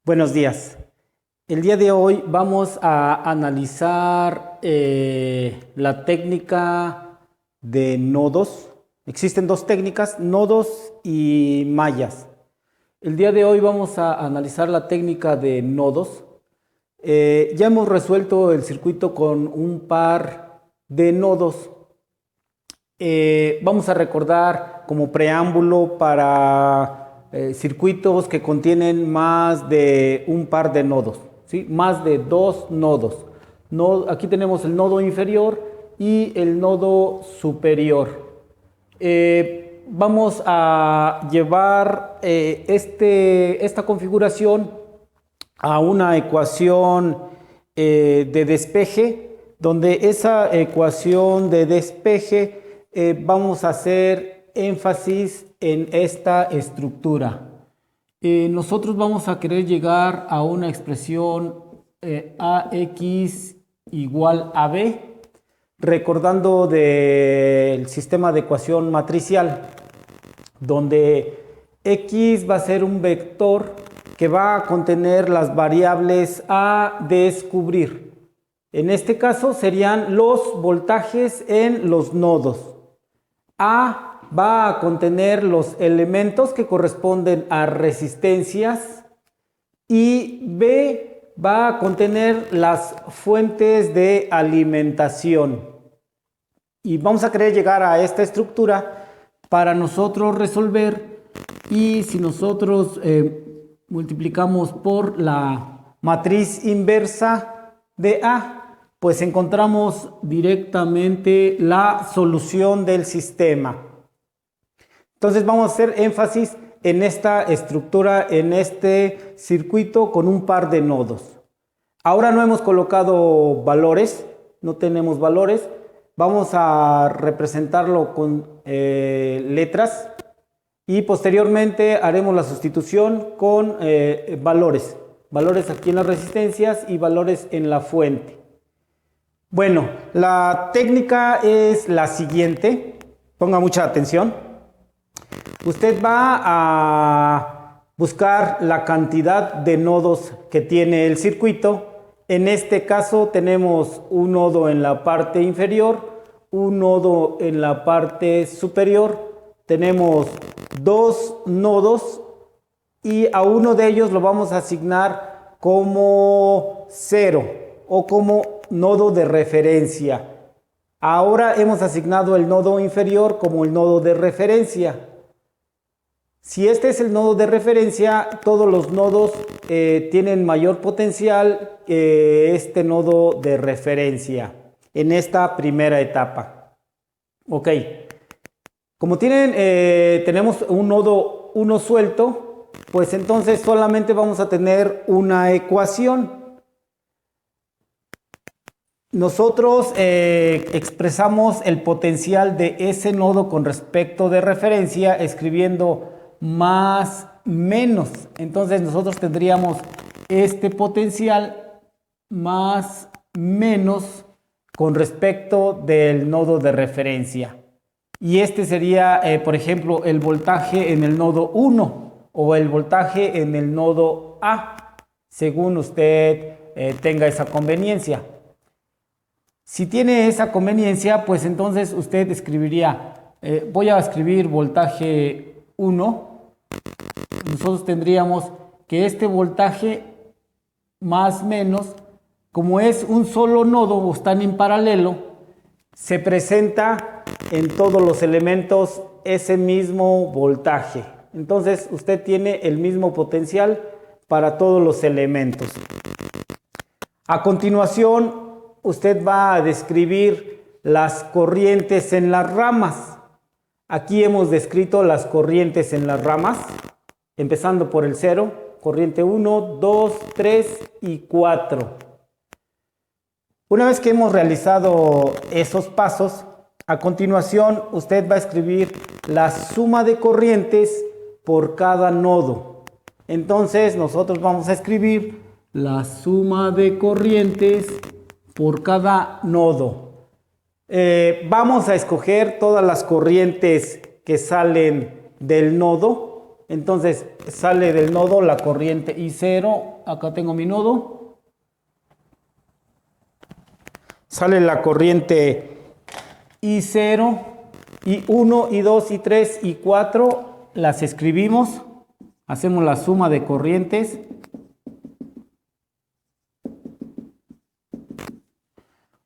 Buenos días. El día de hoy vamos a analizar la técnica de nodos. Existen dos técnicas, nodos y mallas. El día de hoy vamos a analizar la técnica de nodos. Ya hemos resuelto el circuito con un par de nodos. Vamos a recordar como preámbulo para circuitos que contienen más de un par de nodos, ¿sí? Más de dos nodos. Aquí tenemos el nodo inferior y el nodo superior. Vamos a llevar esta configuración a una ecuación de despeje, donde esa ecuación de despeje vamos a hacer énfasis en esta estructura. Nosotros vamos a querer llegar a una expresión AX igual a B, recordando del sistema de ecuación matricial, donde X va a ser un vector que va a contener las variables a descubrir. En este caso serían los voltajes en los nodos. A va a contener los elementos que corresponden a resistencias y B va a contener las fuentes de alimentación. Y vamos a querer llegar a esta estructura para nosotros resolver, y si nosotros multiplicamos por la matriz inversa de A, pues encontramos directamente la solución del sistema. Entonces vamos a hacer énfasis en esta estructura, en este circuito con un par de nodos. Ahora no hemos colocado valores, no tenemos valores. Vamos a representarlo con letras y posteriormente haremos la sustitución con valores. Valores aquí en las resistencias y valores en la fuente. Bueno, la técnica es la siguiente. Ponga mucha atención. Usted va a buscar la cantidad de nodos que tiene el circuito. En este caso tenemos un nodo en la parte inferior, un nodo en la parte superior. Tenemos dos nodos y a uno de ellos lo vamos a asignar como 0 o como nodo de referencia. Ahora hemos asignado el nodo inferior como el nodo de referencia. Si este es el nodo de referencia, todos los nodos tienen mayor potencial que este nodo de referencia en esta primera etapa. Ok. Como tenemos un nodo 1 suelto, pues entonces solamente vamos a tener una ecuación. Nosotros expresamos el potencial de ese nodo con respecto de referencia escribiendo más menos. Entonces nosotros tendríamos este potencial más menos con respecto del nodo de referencia. Y este sería, por ejemplo, el voltaje en el nodo 1 o el voltaje en el nodo A, según usted tenga esa conveniencia. Si tiene esa conveniencia, pues entonces usted escribiría, voy a escribir voltaje 1. Nosotros tendríamos que este voltaje más menos, como es un solo nodo o están en paralelo, se presenta en todos los elementos ese mismo voltaje. Entonces usted tiene el mismo potencial para todos los elementos. A continuación, usted va a describir las corrientes en las ramas. Aquí hemos descrito las corrientes en las ramas, empezando por el 0, corriente 1, 2, 3 y 4. Una vez que hemos realizado esos pasos, a continuación usted va a escribir la suma de corrientes por cada nodo. Entonces nosotros vamos a escribir la suma de corrientes por cada nodo. Vamos a escoger todas las corrientes que salen del nodo Entonces sale del nodo la corriente I0. Acá tengo mi nodo. Sale la corriente I0, I1, I2, I3, I4. Las escribimos. Hacemos la suma de corrientes.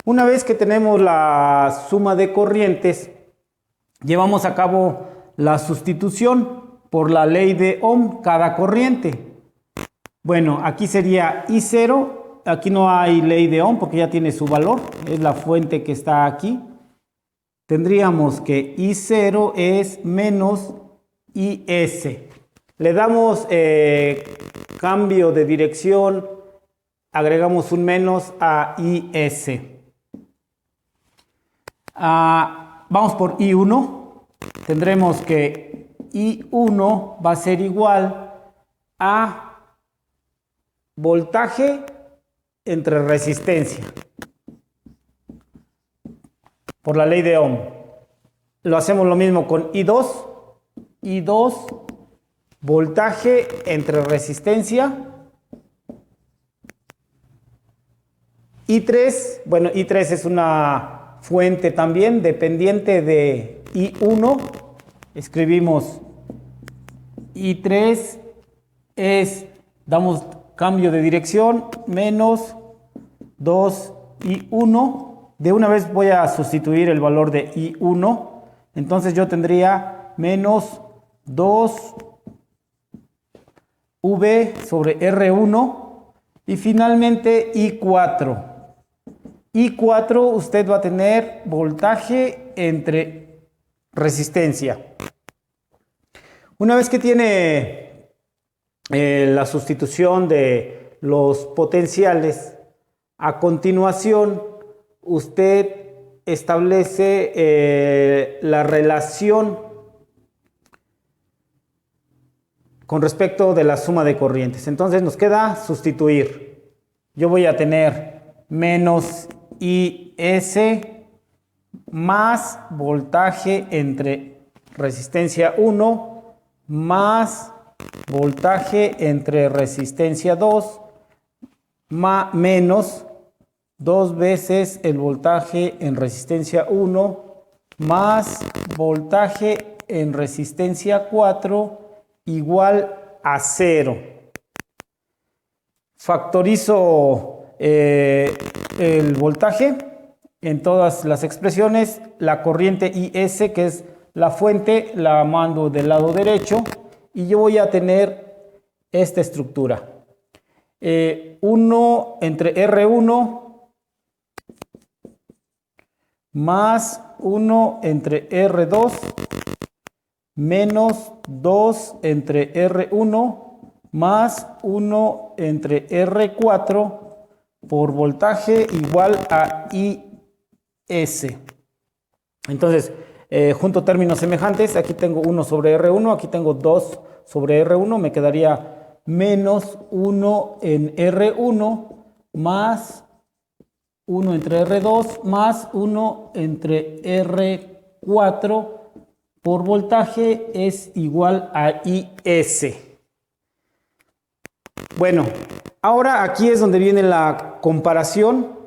Una vez que tenemos la suma de corrientes, llevamos a cabo la sustitución por la ley de Ohm cada corriente. Bueno, aquí sería I0, aquí no hay ley de Ohm porque ya tiene su valor, es la fuente que está aquí. Tendríamos que I0 es menos IS. Le damos cambio de dirección, agregamos un menos a IS. Vamos por I1, tendremos que I1 va a ser igual a voltaje entre resistencia, por la ley de Ohm. Lo hacemos lo mismo con I2, voltaje entre resistencia. I3, bueno, I3 es una fuente también dependiente de I1. Escribimos I3 damos cambio de dirección, menos 2I1. De una vez voy a sustituir el valor de I1. Entonces yo tendría menos 2V sobre R1. Y finalmente I4. I4 usted va a tener voltaje entre resistencia. Una vez que tiene la sustitución de los potenciales, a continuación usted establece la relación con respecto de la suma de corrientes. Entonces nos queda sustituir. Yo voy a tener menos IS más voltaje entre resistencia 1 más voltaje entre resistencia 2 menos 2 veces el voltaje en resistencia 1 más voltaje en resistencia 4 igual a 0. Factorizo el voltaje en todas las expresiones. La corriente IS, que es la fuente, la mando del lado derecho y yo voy a tener esta estructura. 1 entre R1 más 1 entre R2 menos 2 entre R1 más 1 entre R4 por voltaje igual a IS. Entonces, junto términos semejantes, aquí tengo 1 sobre R1, aquí tengo 2 sobre R1, me quedaría menos 1 en R1 más 1 entre R2 más 1 entre R4 por voltaje es igual a IS. Bueno, ahora aquí es donde viene la comparación.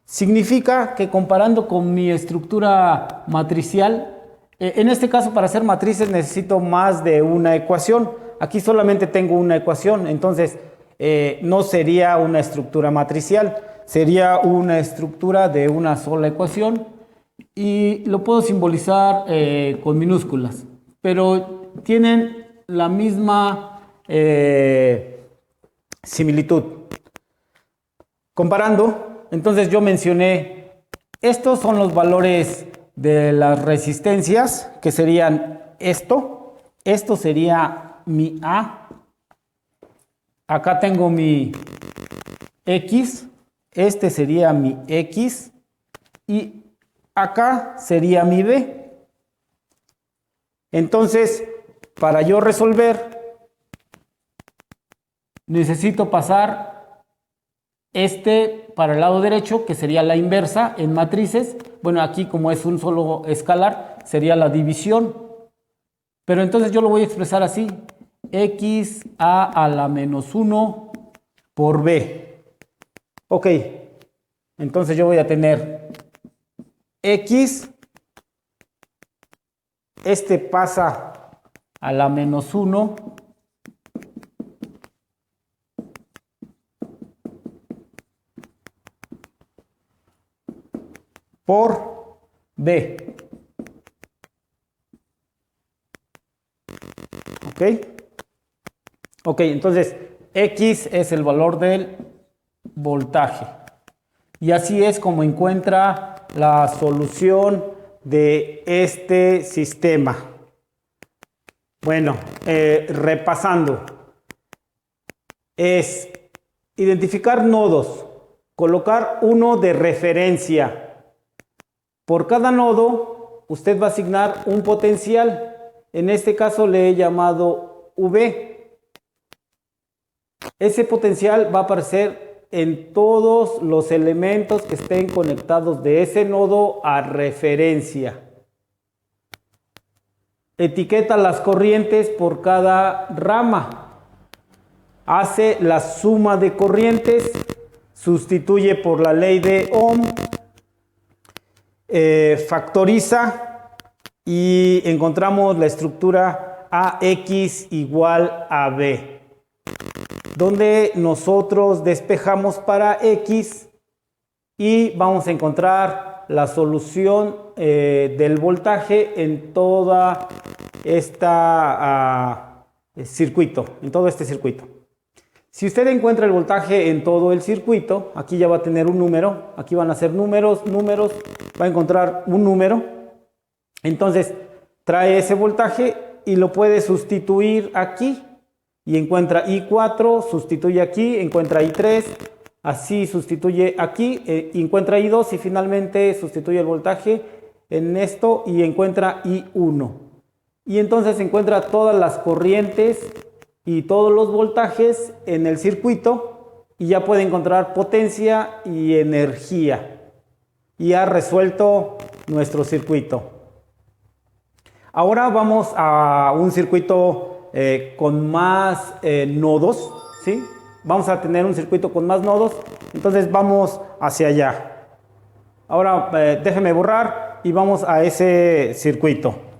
Significa que comparando con mi estructura matricial, en este caso para hacer matrices necesito más de una ecuación. Aquí solamente tengo una ecuación, entonces no sería una estructura matricial, sería una estructura de una sola ecuación y lo puedo simbolizar con minúsculas, pero tienen la misma similitud. Comparando, entonces yo mencioné, estos son los valores de las resistencias, que serían esto sería mi A, acá tengo mi X, este sería mi X y acá sería mi B. Entonces, para yo resolver, necesito pasar para el lado derecho, que sería la inversa en matrices. Bueno, aquí como es un solo escalar, sería la división. Pero entonces yo lo voy a expresar así. X a la menos 1 por B. Ok, entonces yo voy a tener X, este pasa a la menos 1 por B. ¿Ok? Ok, entonces X es el valor del voltaje. Y así es como encuentra la solución de este sistema. Bueno, repasando. Es identificar nodos, colocar uno de referencia. Por cada nodo, usted va a asignar un potencial. En este caso le he llamado V. Ese potencial va a aparecer en todos los elementos que estén conectados de ese nodo a referencia. Etiqueta las corrientes por cada rama. Hace la suma de corrientes, sustituye por la ley de Ohm, factoriza y encontramos la estructura AX igual a B, donde nosotros despejamos para X y vamos a encontrar la solución del voltaje en toda esta circuito, en todo este circuito. Si usted encuentra el voltaje en todo el circuito, aquí ya va a tener un número, aquí van a ser números, va a encontrar un número, entonces trae ese voltaje y lo puede sustituir aquí y encuentra I4, sustituye aquí, encuentra I3, así sustituye aquí, encuentra I2 y finalmente sustituye el voltaje en esto y encuentra I1. Y entonces encuentra todas las corrientes y todos los voltajes en el circuito y ya puede encontrar potencia y energía. Y ha resuelto nuestro circuito. Ahora vamos a un circuito con más nodos, ¿sí? Vamos a tener un circuito con más nodos, entonces vamos hacia allá. Ahora déjeme borrar y vamos a ese circuito.